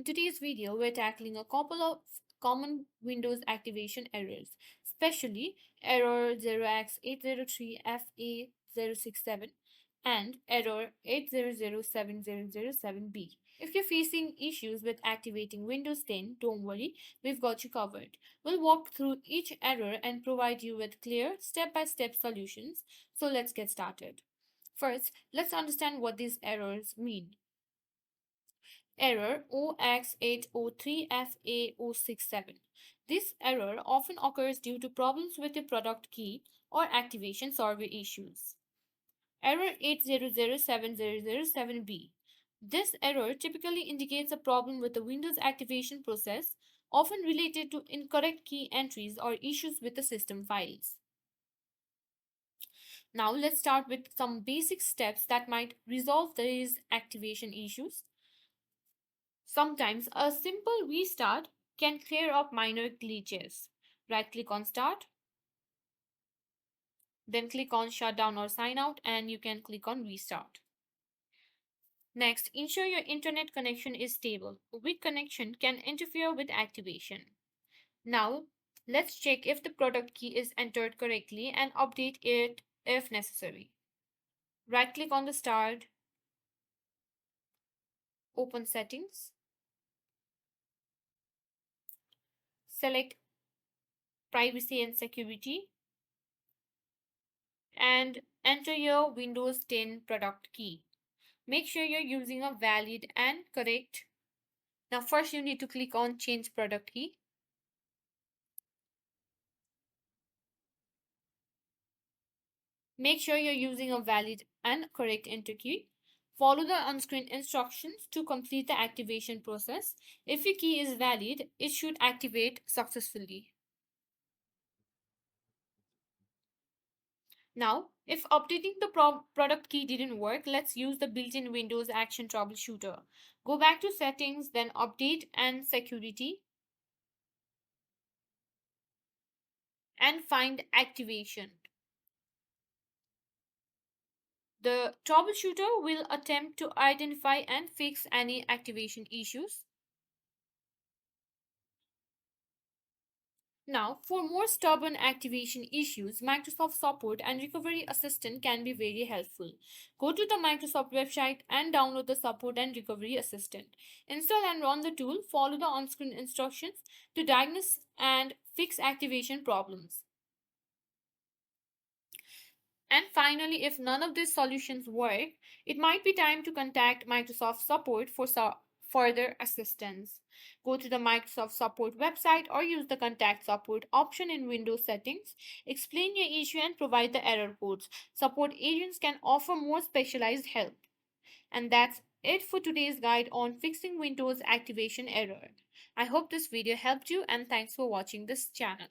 In today's video, we're tackling a couple of common Windows activation errors, especially error 0x803fa067 and error 8007007B. If you're facing issues with activating Windows 10, don't worry, we've got you covered. We'll walk through each error and provide you with clear step-by-step solutions. So let's get started. First, let's understand what these errors mean. Error 0x803fa067. This error often occurs due to problems with the product key or activation server issues. Error 8007007B. This error typically indicates a problem with the Windows activation process, often related to incorrect key entries or issues with the system files. Now let's start with some basic steps that might resolve these activation issues. Sometimes a simple restart can clear up minor glitches. Right-click on Start, then click on Shutdown or Sign Out, and you can click on Restart. Next, ensure your internet connection is stable. A weak connection can interfere with activation. Now, let's check if the product key is entered correctly and update it if necessary. Right-click on the Start, open Settings, select Privacy and Security, and enter your Windows 10 product key. Make sure you're using a valid and correct. Now first you need to click on Change Product Key. Make sure you're using a valid and correct enter key. Follow the on-screen instructions to complete the activation process. If your key is valid, it should activate successfully. Now, if updating the product key didn't work, let's use the built-in Windows Action Troubleshooter. Go back to Settings, then Update and Security, and find Activation. The troubleshooter will attempt to identify and fix any activation issues. Now, for more stubborn activation issues, Microsoft Support and Recovery Assistant can be very helpful. Go to the Microsoft website and download the Support and Recovery Assistant. Install and run the tool, follow the on-screen instructions to diagnose and fix activation problems. And finally, if none of these solutions work, it might be time to contact Microsoft Support for further assistance. Go to the Microsoft Support website or use the Contact Support option in Windows settings. Explain your issue and provide the error codes. Support agents can offer more specialized help. And that's it for today's guide on fixing Windows activation error. I hope this video helped you and thanks for watching this channel.